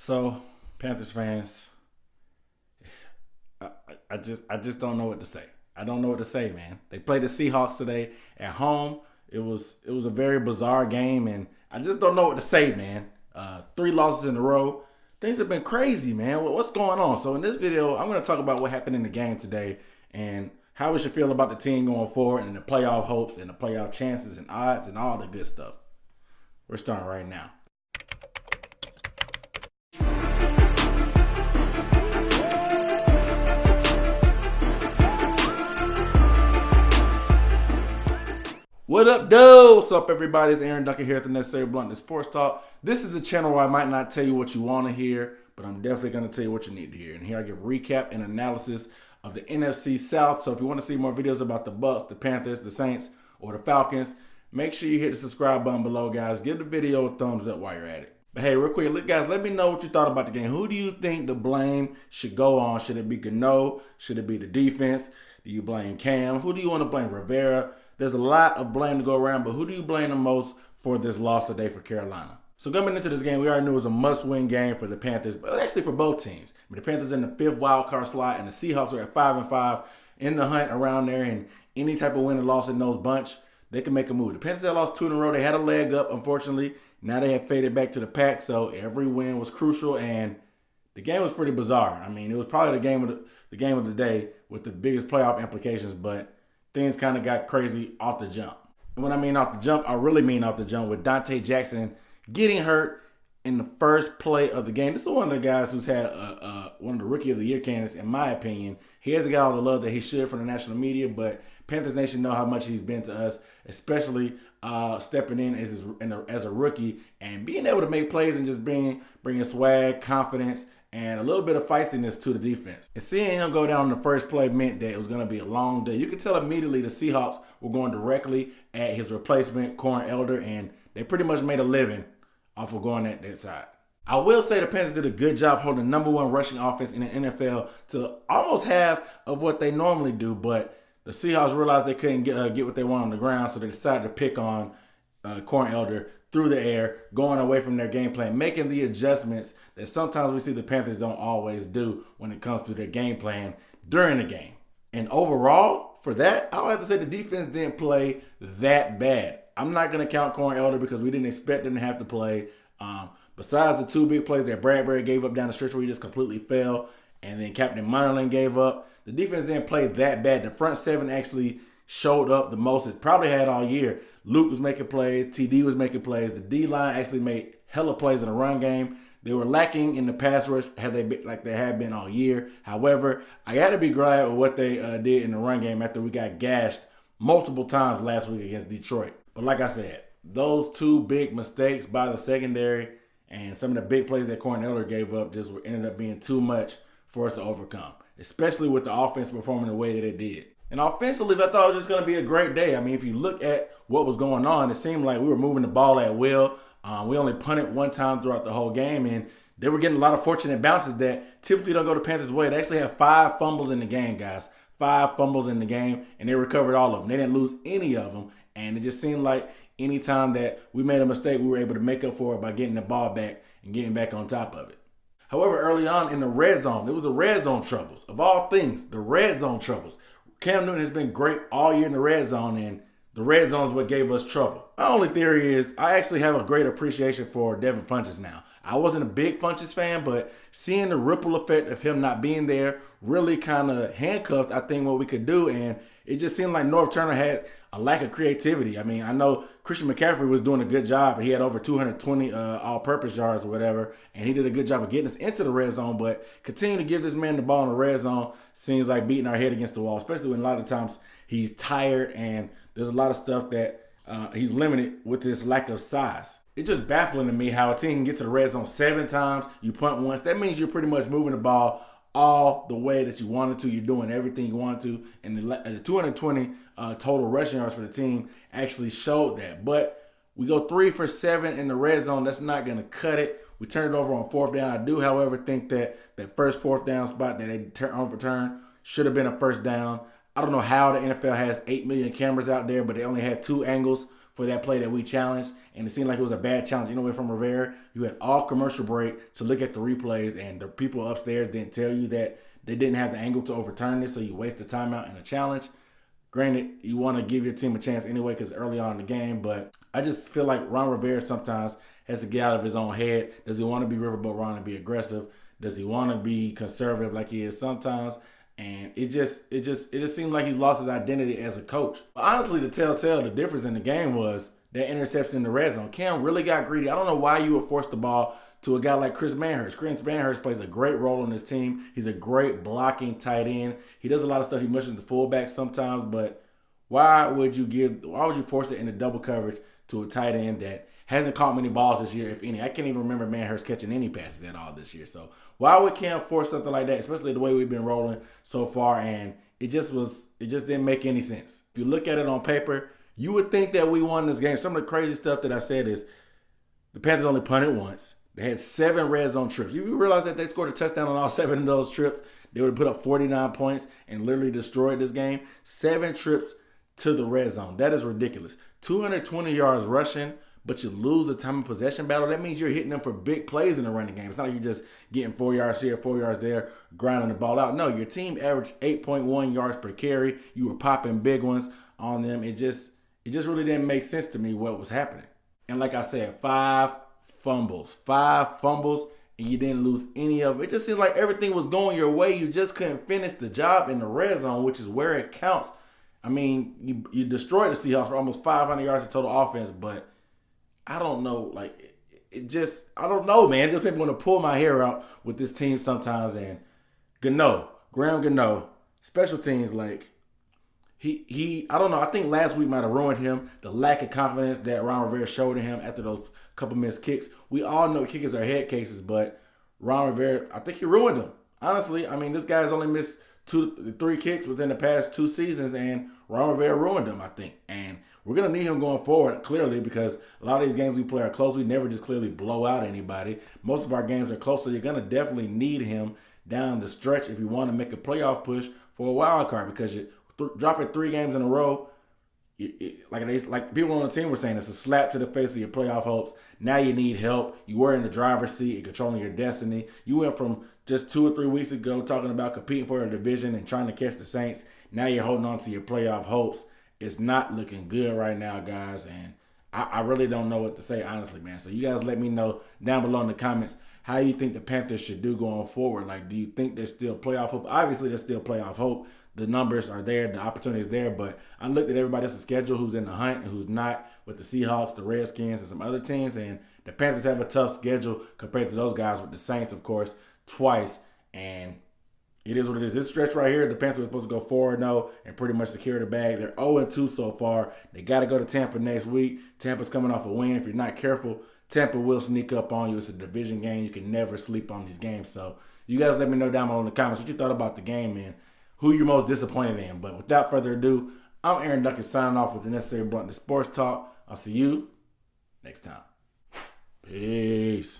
So, Panthers fans, I just don't know what to say. I don't know what to say, man. They played the Seahawks today at home. It was a very bizarre game, and I just don't know what to say, man. Three losses in a row. Things have been crazy, man. What's going on? So in this video, I'm going to talk about what happened in the game today and how we should feel about the team going forward and the playoff hopes and the playoff chances and odds and all the good stuff. We're starting right now. What up, dude? What's up, everybody? It's Aaron Duncan here at the Necessary Bluntness Sports Talk. This is the channel where I might not tell you what you want to hear, but I'm definitely going to tell you what you need to hear. And here I give recap and analysis of the NFC South. So if you want to see more videos about the Bucs, the Panthers, the Saints, or the Falcons, make sure you hit the subscribe button below, guys. Give the video a thumbs up while you're at it. But hey, real quick, look, guys, let me know what you thought about the game. Who do you think the blame should go on? Should it be Gano? Should it be the defense? Do you blame Cam? Who do you want to blame? Rivera? There's a lot of blame to go around, but who do you blame the most for this loss today for Carolina? So coming into this game, we already knew it was a must-win game for the Panthers, but actually for both teams. I mean, the Panthers in the 5th wild card slot, and the Seahawks are at 5-5 in the hunt around there, and any type of win or loss in those bunch, they can make a move. The Panthers had lost 2 in a row. They had a leg up, unfortunately. Now they have faded back to the pack, so every win was crucial, and the game was pretty bizarre. I mean, it was probably the game of the day with the biggest playoff implications, but things kind of got crazy off the jump. And when I mean off the jump, I really mean off the jump with Donte Jackson getting hurt in the first play of the game. This is one of the guys who's had one of the Rookie of the Year candidates, in my opinion. He hasn't got all the love that he should from the national media, but Panthers Nation know how much he's been to us, especially stepping in as a rookie and being able to make plays and just bringing swag, confidence, and a little bit of feistiness to the defense. And seeing him go down on the first play meant that it was going to be a long day. You could tell immediately the Seahawks were going directly at his replacement, Corn Elder, and they pretty much made a living off of going at that side. I will say the Panthers did a good job holding the #1 rushing offense in the NFL to almost half of what they normally do, but the Seahawks realized they couldn't get what they want on the ground, so they decided to pick on Corn Elder through the air, going away from their game plan, making the adjustments that sometimes we see the Panthers don't always do when it comes to their game plan during the game. And overall, for that, I would have to say the defense didn't play that bad. I'm not going to count Corn Elder because we didn't expect them to have to play. Besides the 2 big plays that Bradbury gave up down the stretch where he just completely fell, and then Captain Munnerlyn gave up, the defense didn't play that bad. The front 7 actually showed up the most it probably had all year. Luke was making plays. TD was making plays. The D-line actually made hella plays in the run game. They were lacking in the pass rush like they had been all year. However, I got to be glad with what they did in the run game after we got gashed multiple times last week against Detroit. But like I said, those 2 big mistakes by the secondary and some of the big plays that Corn Elder gave up just ended up being too much for us to overcome, especially with the offense performing the way that it did. And offensively, I thought it was just going to be a great day. I mean, if you look at what was going on, it seemed like we were moving the ball at will. We only punted 1 time throughout the whole game, and they were getting a lot of fortunate bounces that typically don't go the Panthers' way. They actually had 5 fumbles in the game, guys. 5 fumbles in the game, and they recovered all of them. They didn't lose any of them, and it just seemed like any time that we made a mistake, we were able to make up for it by getting the ball back and getting back on top of it. However, early on in the red zone, it was the red zone troubles. Of all things, the red zone troubles. Cam Newton has been great all year in the red zone, and the red zone is what gave us trouble. My only theory is I actually have a great appreciation for Devin Funchess now. I wasn't a big Funchess fan, but seeing the ripple effect of him not being there really kind of handcuffed, I think, what we could do, and it just seemed like North Turner had a lack of creativity. I mean, I know Christian McCaffrey was doing a good job. He had over 220 all-purpose yards or whatever, and he did a good job of getting us into the red zone, but continue to give this man the ball in the red zone seems like beating our head against the wall, especially when a lot of times he's tired and there's a lot of stuff that he's limited with his lack of size. It's just baffling to me how a team can get to the red zone 7 times, you punt once. That means you're pretty much moving the ball all the way that you wanted to. You're doing everything you wanted to. And the 220 total rushing yards for the team actually showed that. But we go 3 for 7 in the red zone. That's not going to cut it. We turned it over on 4th down. I do, however, think that that first 4th down spot that they overturned should have been a first down. I don't know how the NFL has 8 million cameras out there, but they only had 2 angles for that play that we challenged, and it seemed like it was a bad challenge anyway from Rivera. You had all commercial break to look at the replays, and the people upstairs didn't tell you that they didn't have the angle to overturn this, so you waste a timeout and a challenge. Granted, you want to give your team a chance anyway because early on in the game, but I just feel like Ron Rivera sometimes has to get out of his own head. Does he want to be Riverboat Ron and be aggressive? Does he want to be conservative like he is sometimes? And it just seemed like he's lost his identity as a coach. But honestly, the telltale, the difference in the game was that interception in the red zone. Cam really got greedy. I don't know why you would force the ball to a guy like Chris Manhurst. Chris Manhurst plays a great role on this team. He's a great blocking tight end. He does a lot of stuff. He mushes the fullback sometimes, but why would you force it into double coverage to a tight end that hasn't caught many balls this year, if any? I can't even remember Manhurst catching any passes at all this year. So why would Cam force something like that, especially the way we've been rolling so far? And it just didn't make any sense. If you look at it on paper, you would think that we won this game. Some of the crazy stuff that I said is the Panthers only punted once. They had 7 red zone trips. You realize that they scored a touchdown on all 7 of those trips? They would have put up 49 points and literally destroyed this game. 7 trips to the red zone. That is ridiculous. 220 yards rushing, but you lose the time of possession battle. That means you're hitting them for big plays in the running game. It's not like you're just getting 4 yards here, 4 yards there, grinding the ball out. No, your team averaged 8.1 yards per carry. You were popping big ones on them. It just really didn't make sense to me what was happening. And like I said, 5 fumbles, and you didn't lose any of it. It just seemed like everything was going your way. You just couldn't finish the job in the red zone, which is where it counts. I mean, you destroyed the Seahawks for almost 500 yards of total offense, but I don't know. Like, I don't know, man. It just makes me want to pull my hair out with this team sometimes. And Graham Gano, special teams, like, I don't know. I think last week might have ruined him. The lack of confidence that Ron Rivera showed in him after those couple missed kicks. We all know kickers are head cases, but Ron Rivera, I think he ruined them. Honestly, I mean, this guy's only missed 3 kicks within the past 2 seasons, and Ron Rivera ruined them, I think. And we're going to need him going forward, clearly, because a lot of these games we play are close. We never just clearly blow out anybody. Most of our games are close, so you're going to definitely need him down the stretch if you want to make a playoff push for a wild card, because you dropping 3 games in a row, like people on the team were saying, it's a slap to the face of your playoff hopes. Now you need help. You were in the driver's seat and controlling your destiny. You went from just 2 or 3 weeks ago talking about competing for a division and trying to catch the Saints. Now you're holding on to your playoff hopes. It's not looking good right now, guys, and I really don't know what to say, honestly, man. So you guys let me know down below in the comments how you think the Panthers should do going forward. Like, do you think there's still playoff hope? Obviously, there's still playoff hope. The numbers are there. The opportunity is there. But I looked at everybody else's schedule who's in the hunt and who's not, with the Seahawks, the Redskins, and some other teams. And the Panthers have a tough schedule compared to those guys, with the Saints, of course, twice. And it is what it is. This stretch right here, the Panthers were supposed to go 4-0 and pretty much secure the bag. They're 0-2 so far. They got to go to Tampa next week. Tampa's coming off a win. If you're not careful, Tampa will sneak up on you. It's a division game. You can never sleep on these games. So you guys let me know down below in the comments what you thought about the game and who you're most disappointed in. But without further ado, I'm Aaron Duckett signing off with the Necessary Bluntness Sports Talk. I'll see you next time. Peace.